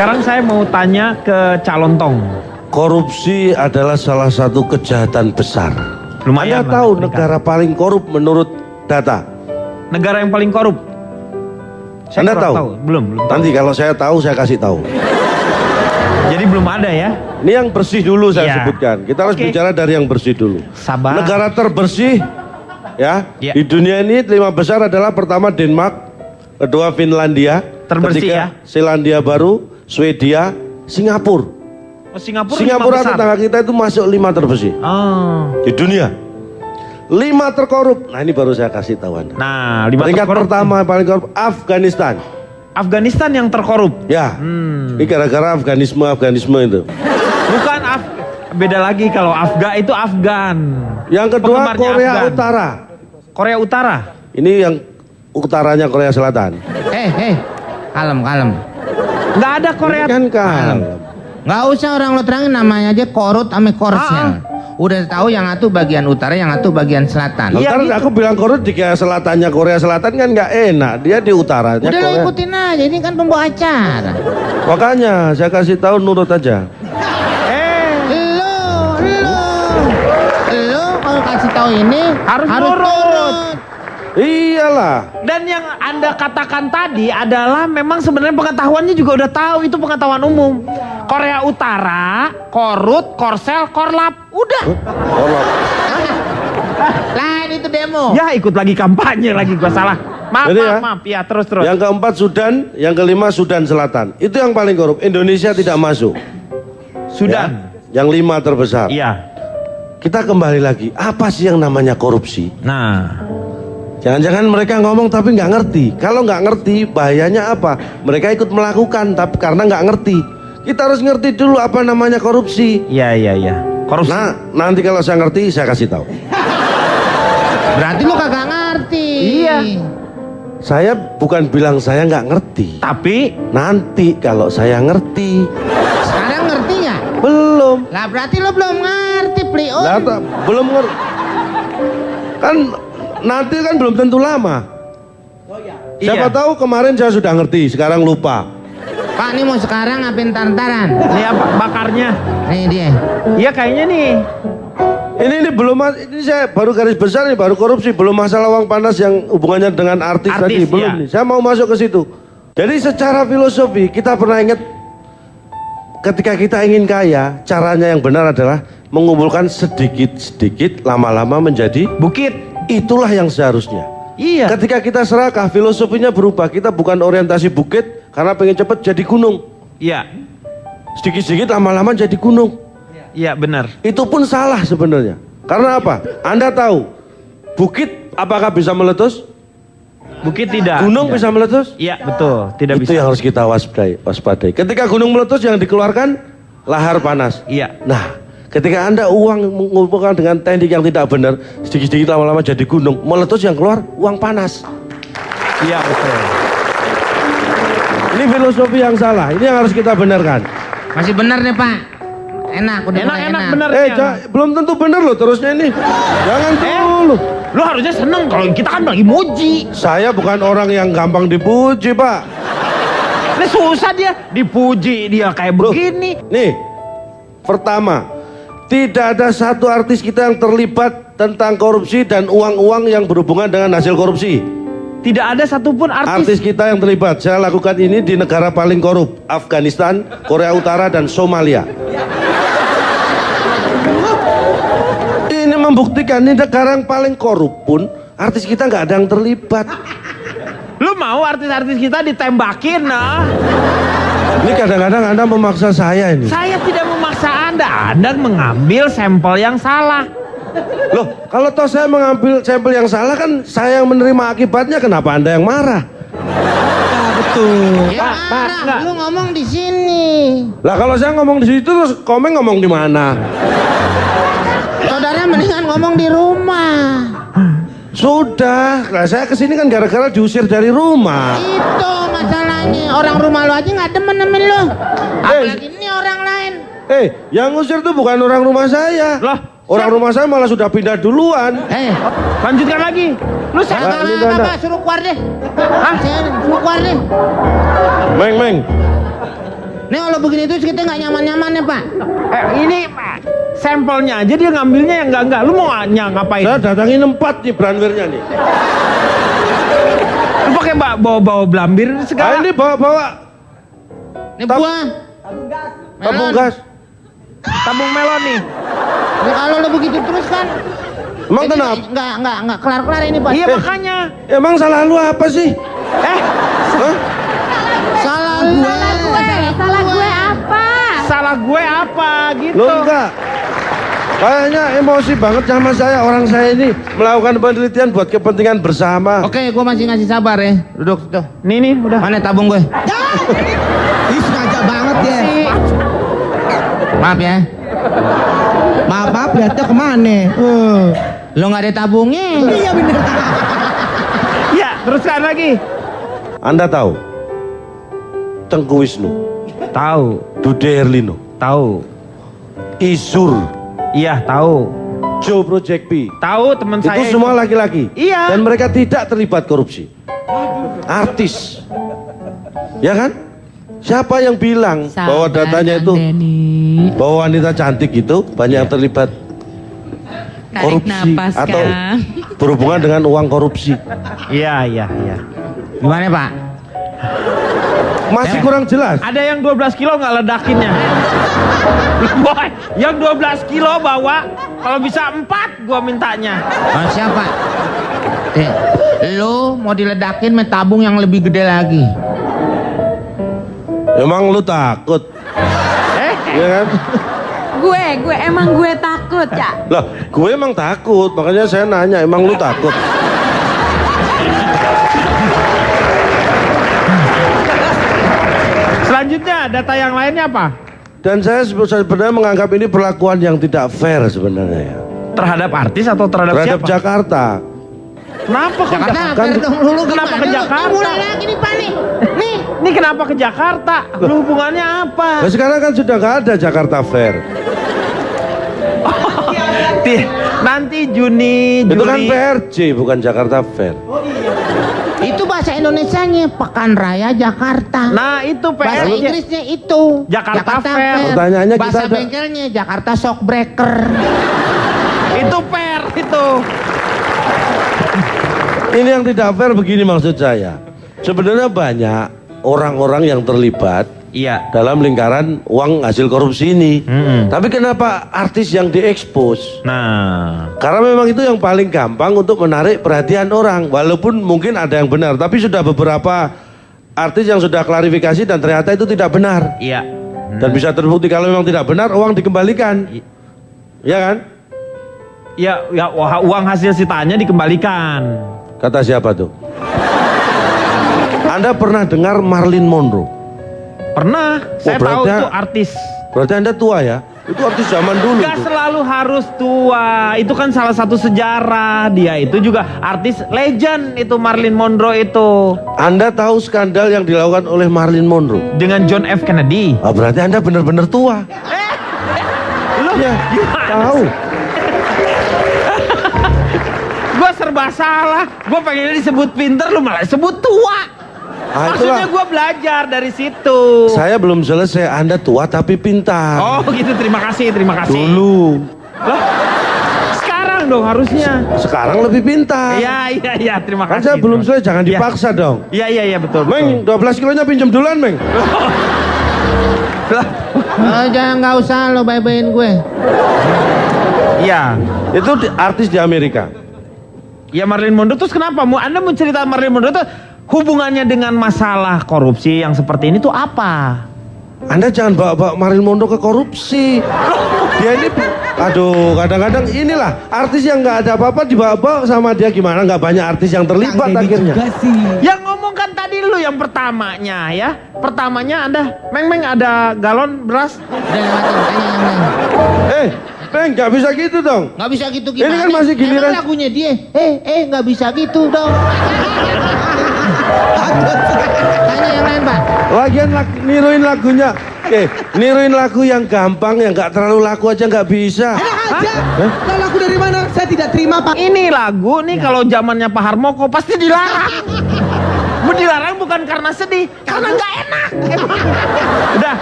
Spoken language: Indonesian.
Sekarang saya mau tanya ke calon Tong. Korupsi adalah salah satu kejahatan besar. Lumayan Anda tahu negara paling korup menurut data? Negara yang paling korup? Saya Anda kurang tahu? Belum tahu. Nanti kalau saya tahu saya kasih tahu. Jadi belum ada ya? Ini yang bersih dulu saya Ya. sebutkan. Kita harus Oke. bicara dari yang bersih dulu. Sabar. Negara terbersih ya, Ya. di dunia ini 5 besar adalah pertama Denmark, kedua Finlandia, Terbersih ketiga ya. Selandia Baru, Swedia, Singapura. Oh, Singapura Singapura lima besar. tetangga kita itu masuk 5 terbersih Oh. di dunia. 5 terkorup. Nah ini baru saya kasih tahu Anda. Nah, 5 Peringkat terkorup. pertama paling korup Afghanistan. Afghanistan yang terkorup. Ya. Ini gara-gara Afganisme itu. Bukan beda lagi kalau itu Afgan. Yang kedua Penggemarnya Korea Afgan. Utara. Korea Utara. Ini yang utaranya Korea Selatan. Kalem. Nggak ada Korea. Ini kan kan. Nggak usah orang lo terangin, namanya aja korut ame korsel. Udah tahu yang satu bagian utara, yang satu bagian selatan. Iya, Ntar gitu. aku bilang korut di selatannya Korea Selatan kan nggak enak. Dia di utaranya Udah lo Korea. ikutin aja, ini kan pembawa acara. Makanya saya kasih tahu nurut aja. Lo kalau kasih tahu ini Harus nurut. nurut. Iyalah. Dan yang Anda katakan tadi adalah memang sebenarnya pengetahuannya juga udah tahu, itu pengetahuan umum. Korea Utara, korut, korsel, korlap, udah. Lain itu demo. Ya ikut lagi kampanye lagi, gua salah. Maaf, Jadi maaf, ya terus. Yang keempat Sudan, yang kelima Sudan Selatan. Itu yang paling korup. Indonesia tidak masuk. Sudan. Ya, yang 5 terbesar. Iya. Kita kembali lagi. Apa sih yang namanya korupsi? Nah, Jangan-jangan mereka ngomong tapi nggak ngerti. Kalau nggak ngerti, bahayanya apa? Mereka ikut melakukan, tapi karena nggak ngerti. Kita harus ngerti dulu apa namanya korupsi. iya. Korupsi. Nah, nanti kalau saya ngerti, saya kasih tahu. Berarti lo kagak ngerti. Iya. Saya bukan bilang saya nggak ngerti. Tapi Nanti kalau saya ngerti, Sekarang ngerti nggak? belum. Lah berarti lo belum ngerti, Pliun. Belum ngerti. Kan nanti kan belum tentu lama. Siapa iya. tahu kemarin saya sudah ngerti, sekarang lupa. Pak, ini mau sekarang apa ntar-ntaran? Ini apa bakarnya? Nih dia. Iya kayaknya nih. Ini belum, ini saya baru garis besar nih, baru korupsi, belum masalah uang panas yang hubungannya dengan artis tadi, belum iya. nih. Saya mau masuk ke situ. Jadi secara filosofi kita pernah ingat ketika kita ingin kaya, caranya yang benar adalah mengumpulkan sedikit-sedikit lama-lama menjadi Bukit. itulah yang seharusnya. Iya. Ketika kita serakah, filosofinya berubah. Kita bukan orientasi bukit karena pengen cepat jadi gunung. Iya. Sedikit-sedikit lama-lama jadi gunung. Iya benar. Itu pun salah sebenarnya. Karena apa? Anda tahu, bukit apakah bisa meletus? Bukit tidak. Gunung Tidak. bisa meletus? Iya betul. Tidak Itu bisa. yang harus kita waspadai. Ketika gunung meletus yang dikeluarkan lahar panas. Iya. Nah, ketika Anda uang mengumpulkan dengan teknik yang tidak benar, sedikit-sedikit lama-lama jadi gunung, meletus yang keluar uang panas. Iya betul. Ini filosofi yang salah. Ini yang harus kita benarkan. Masih benar nih, Pak. Enak, udah mulai Enak benar. Belum tentu benar loh terusnya ini. Jangan dulu. Lu harusnya seneng kalau kita kan lagi muji. Saya bukan orang yang gampang dipuji, Pak. Ini susah dia dipuji dia kayak Loh, begini. Nih, pertama, tidak ada satu artis kita yang terlibat tentang korupsi dan uang-uang yang berhubungan dengan hasil korupsi. Tidak ada satupun Artis kita yang terlibat. Saya lakukan ini di negara paling korup, Afghanistan, Korea Utara, dan Somalia. Ini membuktikan ini negara yang paling korup pun artis kita nggak ada yang terlibat. Lu mau artis-artis kita ditembakin nah? Ini kadang-kadang Anda memaksa saya ini. Saya tidak memaksa Anda mengambil sampel yang salah. Loh, kalau toh saya mengambil sampel yang salah kan saya yang menerima akibatnya, kenapa Anda yang marah? Ya Pak, marah, enggak. lu ngomong di sini. Lah kalau saya ngomong di situ terus Komeng ngomong di mana? Saudara mendingan ngomong di rumah. Sudah, lah saya kesini kan gara-gara diusir dari rumah. Itu masalahnya. Orang rumah lu aja nggak demen sama lu. Apalagi ini orang lain. Yang ngusir tuh bukan orang rumah saya. Lah, Orang rumah saya malah sudah pindah duluan. lanjutkan lagi. Lu saya ini Anda. Apa, suruh keluar deh. Hah? Suruh keluar deh. Meng, Nih kalau begini terus kita nggak nyaman-nyaman ya Pak. Ini Pak, sampelnya aja dia ngambilnya yang enggak. Lu mau ngapain? Saya datangin 4 nih branwirnya nih. Lu pakai bawa belambir segala. Ini bawa Ini buah. tabung gas. Tabung melon nih. Ya, kalau lo begitu terus kan. Emang jadi kenapa? Nggak kelar-kelar ini Pak. Iya makanya. Emang salah lu apa sih? Eh, Hah? Salah gue. Salah gue apa? salah gue apa gitu. Lu enggak. Kayaknya emosi banget sama saya. Orang saya ini melakukan penelitian buat kepentingan bersama. Oke, gue masih ngasih sabar ya. Duduk tuh. Nih udah. Mana tabung gue? Ih, sengaja banget ya. Maaf ya. Maaf, lihatnya kemana? Lo nggak ada tabungnya. Iya bener. Ya, teruskan lagi. Anda tahu Tengku Wisnu, Tahu, Dude Herlino, tahu. Izur, Iya, tahu. Joe Project P. Tahu teman saya. Itu semua laki-laki. Iya. Dan mereka tidak terlibat korupsi. Artis. Ya kan? Siapa yang bilang bahwa datanya itu bahwa wanita cantik itu banyak yang terlibat korupsi napas, atau Kang. berhubungan dengan uang korupsi? Iya. Gimana Pak? Masih kurang jelas. Ada yang 12 kilo nggak ledakinnya? Boy, yang 12 kilo bawa, kalau bisa 4 gua mintanya. Oh, siapa? Lo mau diledakin sama tabung yang lebih gede lagi. Emang lu takut? Ya kan? Gue emang gue takut ya. Lah, gue emang takut, makanya saya nanya, emang lu takut? Selanjutnya data yang lainnya apa? Dan saya sebenarnya menganggap ini perlakuan yang tidak fair sebenarnya ya. Terhadap artis atau terhadap Terhadap siapa? Jakarta. Kenapa ke Jakarta, Jakarta? fair dong dulu Kenapa gimana ke lu? Jakarta? Mulai lagi nih Pak nih. Nih. Ini kenapa ke Jakarta? Lu hubungannya apa? Nah, sekarang kan sudah nggak ada Jakarta Fair. Nanti Juni, Itu kan Juli. PRJ bukan Jakarta Fair. Itu bahasa Indonesianya Pekan Raya Jakarta. Nah itu Bahasa PR. Inggrisnya itu Jakarta Fair. Pertanyaannya kita bahasa ada- bengkelnya Jakarta Shockbreaker. Itu PR itu. Ini yang tidak fair begini maksud saya. Sebenarnya banyak orang-orang yang terlibat Iya. dalam lingkaran uang hasil korupsi ini. Tapi kenapa artis yang diekspos? Nah, Karena memang itu yang paling gampang untuk menarik perhatian orang. Walaupun mungkin ada yang benar, tapi sudah beberapa artis yang sudah klarifikasi dan ternyata itu tidak benar. iya. Dan bisa terbukti kalau memang tidak benar, uang dikembalikan. Ya kan? Ya, uang hasil sitaannya dikembalikan. Kata siapa tuh? Anda pernah dengar Marilyn Monroe? Pernah, saya tahu berarti- itu artis. Berarti Anda tua ya? Itu artis zaman dulu Gak tuh. selalu harus tua. Itu kan salah satu sejarah. Dia itu juga artis legend itu Marilyn Monroe itu. Anda tahu skandal yang dilakukan oleh Marilyn Monroe? Dengan John F. Kennedy. Oh, berarti Anda benar-benar tua. Lu Ya, gimana tahu. Gue serba salah. Gue pengennya disebut pinter, lu malah sebut tua. Ah, Maksudnya itulah. gue belajar dari situ. Saya belum selesai. Anda tua tapi pintar. Oh gitu, terima kasih. Dulu. Loh, sekarang dong harusnya. Sekarang lebih pintar. Iya, terima Kan kasih. saya belum selesai, jangan Iya. dipaksa dong. Iya, betul. Meng, 12 kilonya pinjam duluan, Meng. Lah, Jangan nggak usah lo bye-byein gue. iya. Itu artis di Amerika. Ya Marilyn Monroe terus kenapa? Anda mau cerita Marilyn Monroe itu hubungannya dengan masalah korupsi yang seperti ini tuh apa? Anda jangan bawa-bawa Marilyn Monroe ke korupsi. Dia ini, aduh, kadang-kadang inilah artis yang nggak ada apa-apa dibawa-bawa sama dia, gimana? Nggak banyak artis yang terlibat Kang Deddy akhirnya. juga sih. Yang ngomong kan tadi lu yang pertamanya ya. Pertamanya Anda, Meng ada galon beras. Udah lewatin tanya yang lain. Meng, nggak bisa gitu dong. Nggak bisa gitu Ini gimana? kan masih giliran. Emang lagunya dia. Nggak bisa gitu dong. Tanya yang lain Pak. Lagian niruin lagunya. Niruin lagu yang gampang, yang nggak terlalu laku aja nggak bisa. Enak aja. Lah lagu dari mana? Saya tidak terima Pak. Ini lagu nih kalau zamannya Pak Harmoko pasti dilarang. Dilarang bukan karena sedih, karena nggak enak. Udah.